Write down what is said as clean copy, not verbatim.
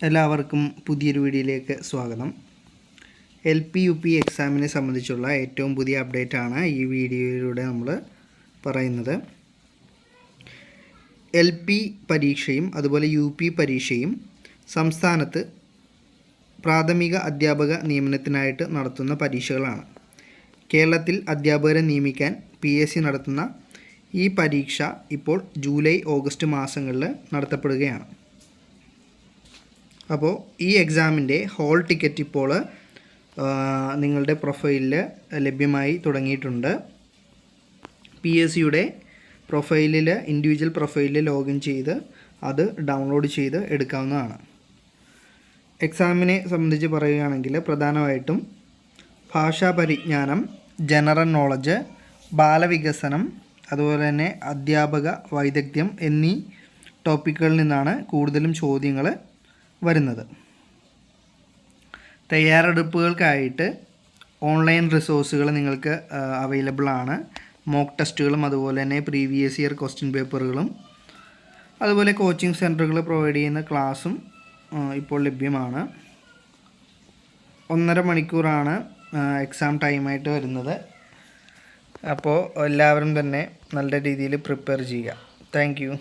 എല്ലാവർക്കും പുതിയൊരു വീഡിയോയിലേക്ക് സ്വാഗതം. LP UP എക്സാമിനെ സംബന്ധിച്ചുള്ള ഏറ്റവും പുതിയ അപ്ഡേറ്റ് ആണ് ഈ വീഡിയോയിലൂടെ നമ്മൾ പറയുന്നത്. LP പരീക്ഷയും അതുപോലെ UP പരീക്ഷയും സംസ്ഥാനത്ത് പ്രാഥമിക അധ്യാപക നിയമനത്തിനായിട്ട് നടത്തുന്ന പരീക്ഷകളാണ്. കേരളത്തിൽ അധ്യാപകരെ നിയമിക്കാൻ PSC നടത്തുന്ന ഈ പരീക്ഷ ഇപ്പോൾ ജൂലൈ ഓഗസ്റ്റ് മാസങ്ങളിൽ നടത്തപ്പെടുകയാണ്. അപ്പോൾ ഈ എക്സാമിൻ്റെ ഹോൾ ടിക്കറ്റ് ഇപ്പോൾ നിങ്ങളുടെ പ്രൊഫൈലിൽ ലഭ്യമായി തുടങ്ങിയിട്ടുണ്ട്. PSCയുടെ പ്രൊഫൈലിൽ ഇൻഡിവിജ്വൽ പ്രൊഫൈലിൽ ലോഗിൻ ചെയ്ത് അത് ഡൗൺലോഡ് ചെയ്ത് എടുക്കാവുന്നതാണ്. എക്സാമിനെ സംബന്ധിച്ച് പറയുകയാണെങ്കിൽ പ്രധാനമായിട്ടും ഭാഷാ പരിജ്ഞാനം, ജനറൽ നോളജ്, ബാലവികസനം, അതുപോലെ തന്നെ അധ്യാപക വൈദഗ്ധ്യം എന്നീ ടോപ്പിക്കുകളിൽ നിന്നാണ് കൂടുതലും ചോദ്യങ്ങൾ വരുന്നത്. തയ്യാറെടുപ്പുകൾക്കായിട്ട് ഓൺലൈൻ റിസോഴ്സുകൾ നിങ്ങൾക്ക് അവൈലബിൾ ആണ്. മോക്ക് ടെസ്റ്റുകളും അതുപോലെ തന്നെ പ്രീവിയസ് ഇയർ ക്വസ്റ്റ്യൻ പേപ്പറുകളും അതുപോലെ കോച്ചിങ് സെൻറ്ററുകൾ പ്രൊവൈഡ് ചെയ്യുന്ന ക്ലാസ്സും ഇപ്പോൾ ലഭ്യമാണ്. 1.5 മണിക്കൂറാണ് എക്സാം ടൈമായിട്ട് വരുന്നത്. അപ്പോൾ എല്ലാവരും തന്നെ നല്ല രീതിയിൽ പ്രിപ്പയർ ചെയ്യുക. Thank you.